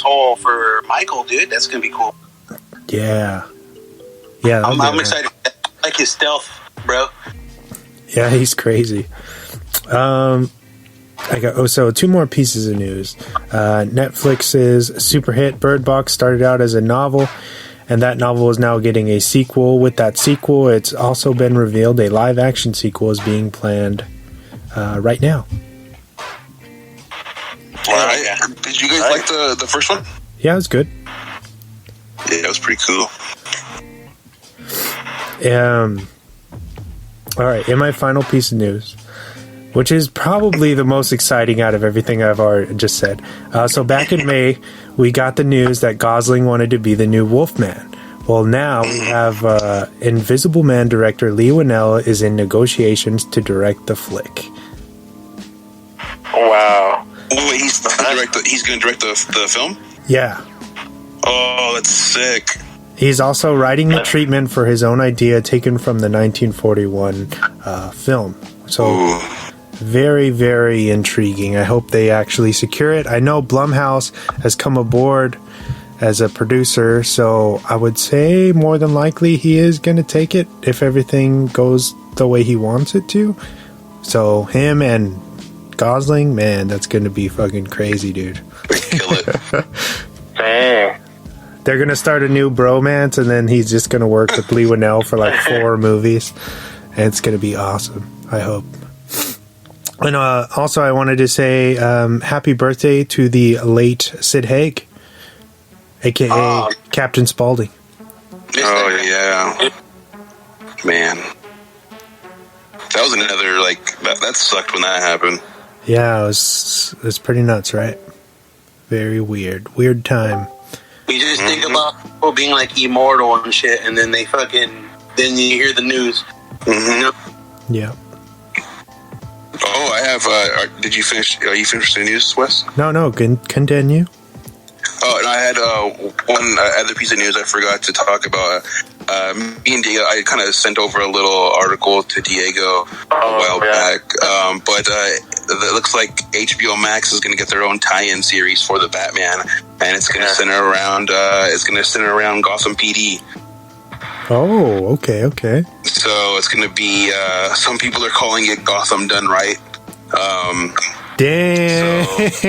toll for Michael, dude. That's gonna be cool. Yeah. I'm excited. I like his stealth, bro. Yeah, he's crazy. So 2 more pieces of news. Netflix's super hit Bird Box started out as a novel, and that novel is now getting a sequel. With that sequel, it's also been revealed a live-action sequel is being planned right now. Did you guys like the first one? Yeah, it was good. Yeah, it was pretty cool. All right, in my final piece of news, which is probably the most exciting out of everything I've already just said. So back in May, we got the news that Gosling wanted to be the new Wolfman. Well, now we have Invisible Man director Lee Whannell is in negotiations to direct the flick. Wow. Wait, he's going to direct the film? Yeah. Oh, that's sick. He's also writing the treatment for his own idea taken from the 1941 film. So... Ooh. Very, very intriguing. I hope they actually secure it. I know Blumhouse has come aboard as a producer, so I would say more than likely he is going to take it if everything goes the way he wants it to. So him and Gosling, man, that's going to be fucking crazy, dude. Kill it. Dang. They're going to start a new bromance, and then he's just going to work with Lee Whannell for like 4 movies, and it's going to be awesome, I hope. And also, I wanted to say happy birthday to the late Sid Haig, a.k.a. Captain Spaulding. Oh, yeah. Man. That was another, that sucked when that happened. Yeah, it was pretty nuts, right? Very weird. Weird time. You just think about people being, immortal and shit, and then then you hear the news. Mm-hmm. You know? Yeah. Oh, I have. Did you finish? You finished the news, Wes? No. Continue. Oh, and I had one other piece of news I forgot to talk about. Me and Diego, I kind of sent over a little article to Diego a while back. But it looks like HBO Max is going to get their own tie-in series for the Batman, and it's going to center around. Gotham PD. Oh, okay. So it's going to be, some people are calling it Gotham Done Right. Damn. So,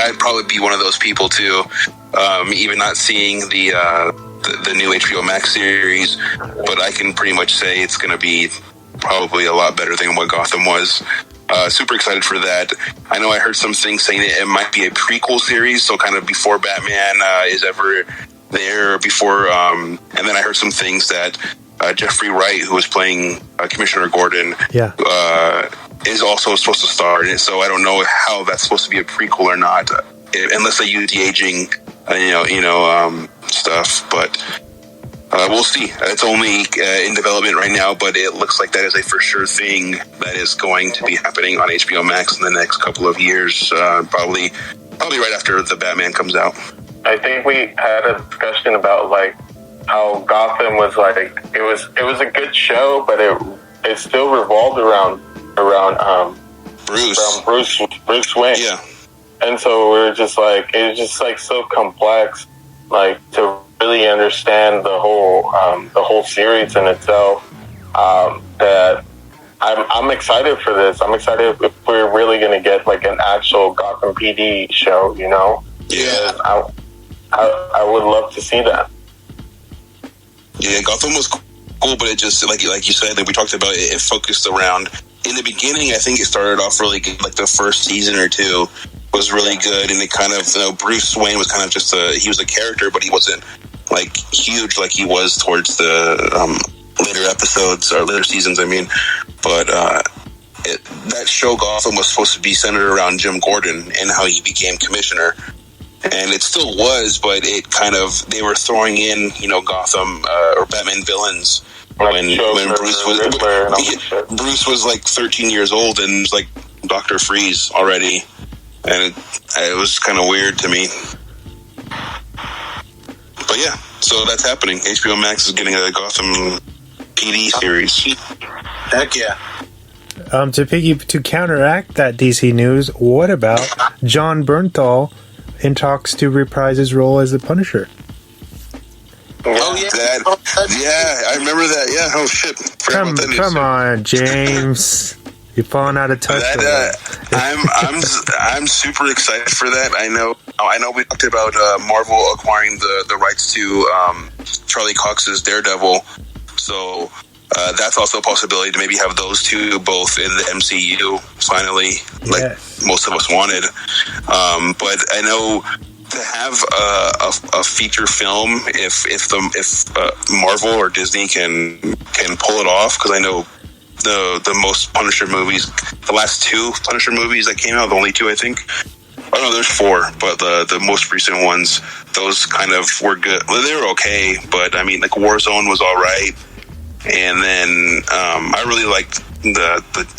I'd probably be one of those people too. Even not seeing the new HBO Max series, but I can pretty much say it's going to be probably a lot better than what Gotham was. Super excited for that. I know I heard some things saying it might be a prequel series, so kind of before Batman is ever there, before and then I heard some things that Jeffrey Wright, who was playing Commissioner Gordon, is also supposed to star in it. So I don't know how that's supposed to be a prequel or not, unless they use the aging, stuff. But we'll see. It's only in development right now, but it looks like that is a for sure thing that is going to be happening on HBO Max in the next couple of years, probably right after the Batman comes out. I think we had a discussion about how Gotham was it was a good show, but it still revolved around Bruce Wayne. Yeah. And so we were just it was just so complex, to really understand the whole series in itself. That I'm excited for this. I'm excited if we're really going to get an actual Gotham PD show. Yeah. I would love to see that. Yeah, Gotham was cool, but it just like you said, we talked about it. It focused around. In the beginning, I think it started off really good. The first season or two was really good, and it kind of Bruce Wayne was kind of just he was a character, but he wasn't huge like he was towards the later episodes or later seasons. I mean, but that show Gotham was supposed to be centered around Jim Gordon and how he became commissioner. And it still was, but it kind of, they were throwing in, Gotham or Batman villains when Bruce was 13 years old and was Dr. Freeze already, and it was kind of weird to me. But yeah, so that's happening. HBO Max is getting a Gotham PD series. Heck yeah. To counteract that DC news, what about John Bernthal in talks to reprise his role as the Punisher. Oh yeah, I remember that. Yeah, oh shit. Come on, James. You're falling out of touch. I'm super excited for that. I know we talked about Marvel acquiring the rights to Charlie Cox's Daredevil, so that's also a possibility to maybe have those two both in the MCU finally, like most of us wanted. But I know to have a feature film, if Marvel or Disney can pull it off, because I know the most Punisher movies, the last two Punisher movies that came out, the only two I think. Oh no, there's four, but the most recent ones, those kind of were good. Well, they were okay, but I mean, like Warzone was all right, and then I really liked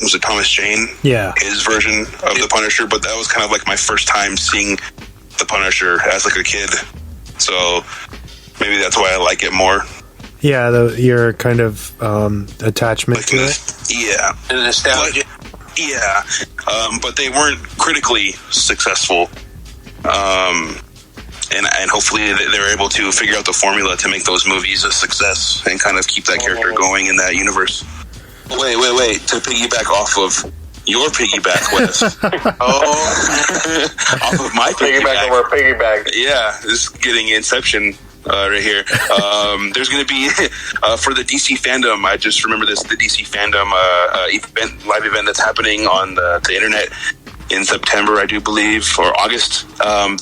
was it Thomas Jane? Yeah, his version of the Punisher, but that was kind of like my first time seeing the Punisher as like a kid, so maybe that's why I like it more. Yeah, your kind of attachment to it. Yeah, and nostalgia. Yeah, but they weren't critically successful, and hopefully they're able to figure out the formula to make those movies a success and kind of keep that character going in that universe. Wait! To piggyback off of your piggyback, Wes. Off of my piggyback. Over piggyback. Yeah, this is getting Inception. Right here. There's going to be for the DC fandom. I just remember this: the DC fandom live event that's happening on the internet in September, I do believe, or August.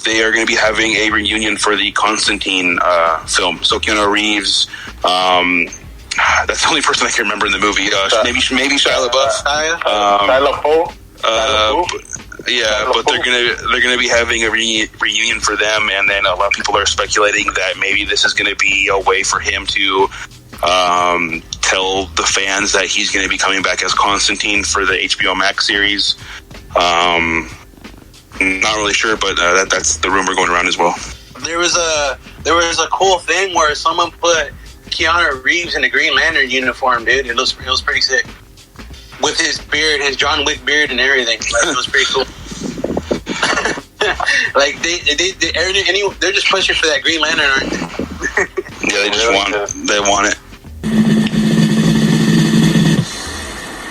They are going to be having a reunion for the Constantine film. So Keanu Reeves. That's the only person I can remember in the movie. Maybe Shia LaBeouf. Shia LaBeouf. Yeah, but they're gonna be having a reunion for them, and then a lot of people are speculating that maybe this is gonna be a way for him to tell the fans that he's gonna be coming back as Constantine for the HBO Max series. Not really sure, but that's the rumor going around as well. There was a cool thing where someone put Keanu Reeves in a Green Lantern uniform, dude. It was pretty sick. With his beard, his John Wick beard and everything. Like, it was pretty cool. Like, they're just pushing for that Green Lantern, aren't they? Yeah, they just want it.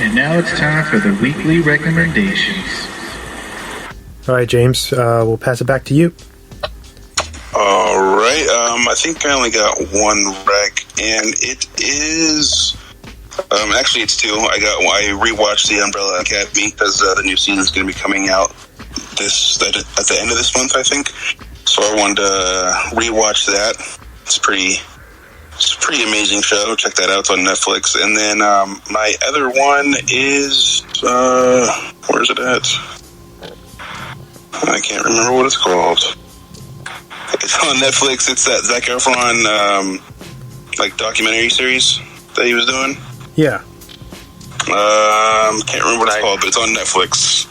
And now it's time for the weekly recommendations. All right, James, we'll pass it back to you. All right. I think I only got one rec, and it is... actually, it's two. I rewatched The Umbrella Academy because the new season is going to be coming out at the end of this month, I think. So I wanted to rewatch that. It's a pretty amazing show. Check that out. It's on Netflix. And then my other one is where is it at? I can't remember what it's called. It's on Netflix. It's that Zac Efron documentary series that he was doing. Yeah. Can't remember what it's called, but it's on Netflix.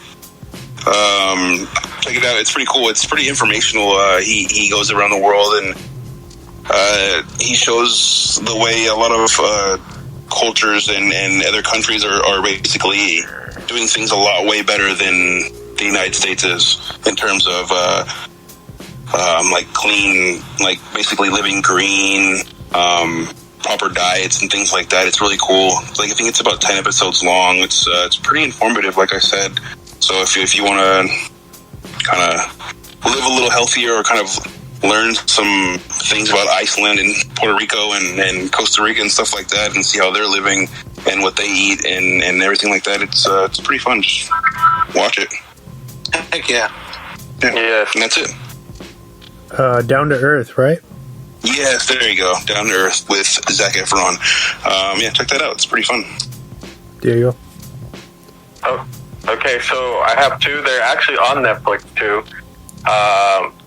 Check it out. It's pretty cool. It's pretty informational. He goes around the world and he shows the way a lot of cultures and other countries are basically doing things a lot way better than the United States is in terms of clean, basically living green, proper diets and things like that. It's really cool. I think it's about 10 episodes long. It's pretty informative, like I said. So if you want to kind of live a little healthier or kind of learn some things about Iceland and Puerto Rico and Costa Rica and stuff like that, and see how they're living and what they eat and everything like that, it's pretty fun. Just watch it. Heck yeah. Yeah, and that's it. Down to Earth, right? Yes, there you go. Down to Earth with Zac Efron. Check that out. It's pretty fun. There you go. Oh, okay, so I have two. They're actually on Netflix too.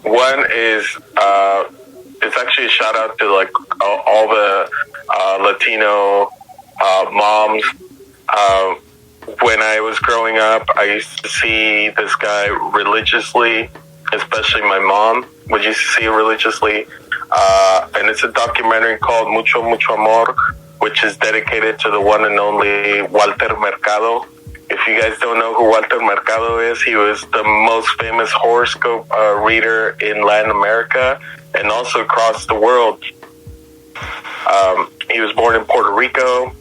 One is it's actually a shout out to all the Latino moms. When I was growing up, I used to see this guy religiously, especially my mom would used to see it religiously. And it's a documentary called Mucho Mucho Amor, which is dedicated to the one and only Walter Mercado. if you guys don't know who Walter Mercado is, he was the most famous horoscope reader in Latin America and also across the world. He was born in Puerto Rico,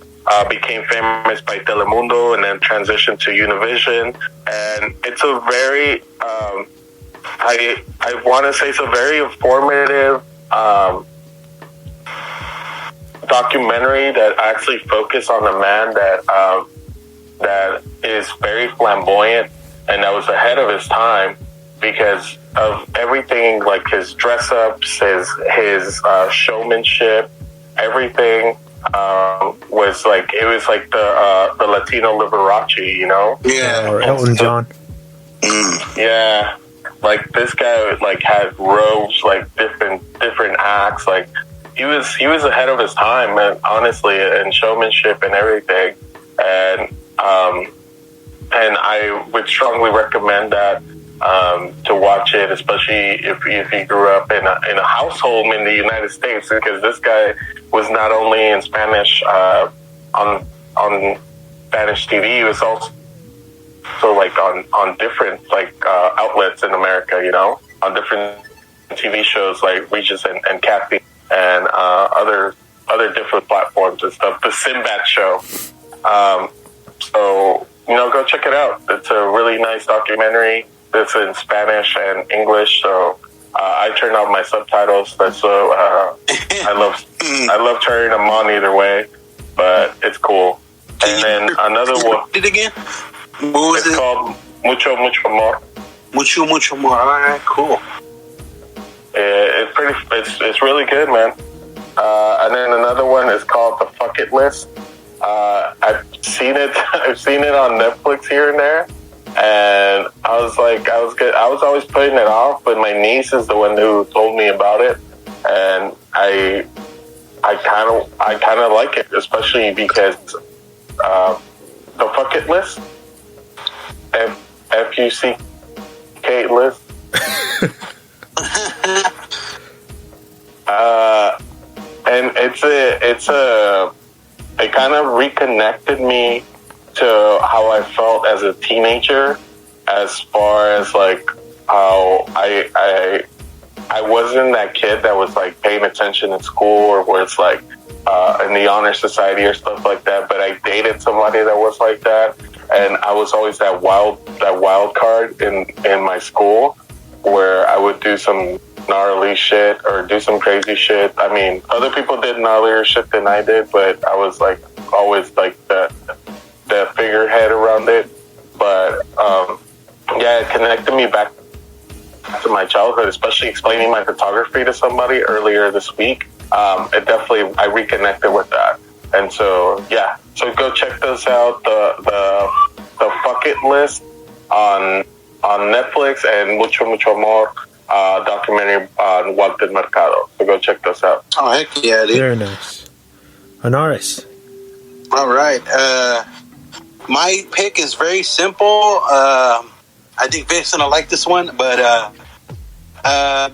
became famous by Telemundo, and then transitioned to Univision. And it's a very, I want to say it's a very informative documentary that actually focuses on a man that is very flamboyant and that was ahead of his time because of everything, like his dress ups, his showmanship, everything was like, it was like the Latino Liberace, you know? Yeah. Or Elton John. Yeah. Like this guy like had robes, like different acts, like he was ahead of his time, man, honestly, in showmanship and everything. And I would strongly recommend that to watch it, especially if you grew up in a household in the United States, because this guy was not only in Spanish on Spanish TV, he was also like on different like outlets in America, you know, on different TV shows like Regis and Kathy and other different platforms and stuff. The Sinbad Show. So, you know, go check it out. It's a really nice documentary. It's in Spanish and English, so I turned on my subtitles. So I love turning them on either way, but it's cool. And then another one. Did it again? What was it? It's called Mucho Mucho More. Mucho Mucho More. All right, cool. It's really good, man. And then another one is called The Fuck It List. I've seen it on Netflix here and there, and I was always putting it off, but my niece is the one who told me about it, and I kind of like it, especially because The Fuck It List, F-U-C-K list. And it kind of reconnected me to how I felt as a teenager, as far as like how I wasn't that kid that was like paying attention in school or where it's like in the honor society or stuff like that, but I dated somebody that was like that, and I was always that wild card in my school where I would do some gnarly shit or do some crazy shit. I mean, other people did gnarlier shit than I did, but I was like always like the figurehead around it. But yeah, it connected me back to my childhood, especially explaining my photography to somebody earlier this week. It definitely, I reconnected with that. And so yeah, so go check those out. The Fuck It List on Netflix, and Mucho Mucho More documentary on Walter Mercado. So go check those out. Oh, heck yeah, dude. Very nice. Onarres. All right. My pick is very simple. I think Vic's going to like this one, but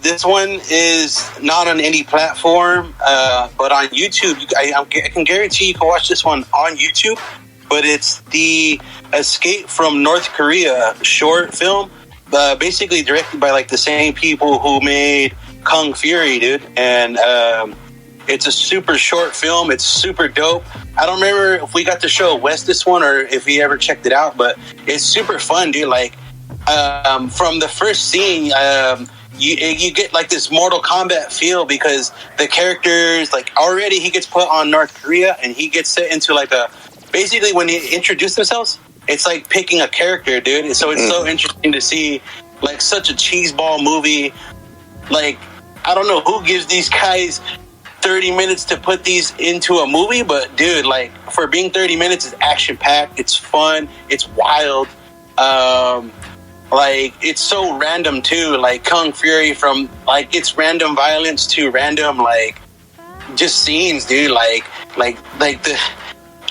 this one is not on any platform, but on YouTube. I can guarantee you can watch this one on YouTube, but it's the Escape from North Korea short film. Basically directed by like the same people who made Kung Fury, dude. And it's a super short film. It's super dope. I don't remember if we got to show Wes this one or if he ever checked it out, but it's super fun, dude. Like from the first scene, you get like this Mortal Kombat feel because the characters, like already he gets put on North Korea and he gets set into like basically when they introduce themselves, it's like picking a character, dude. So it's so interesting to see like such a cheeseball movie. Like, I don't know who gives these guys 30 minutes to put these into a movie, but dude, like for being 30 minutes, it's action packed. It's fun. It's wild. Like it's so random too. Like Kung Fury, from like it's random violence to random like just scenes, dude. Like the.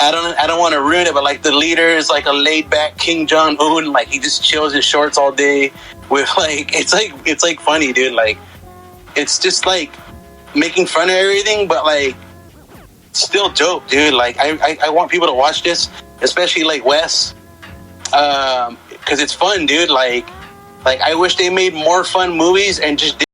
I don't want to ruin it, but like the leader is like a laid back King Jong-un, like he just chills in shorts all day with like it's like funny, dude. Like it's just like making fun of everything, but like still dope, dude. Like I want people to watch this, especially like Wes. because it's fun, dude. Like I wish they made more fun movies and just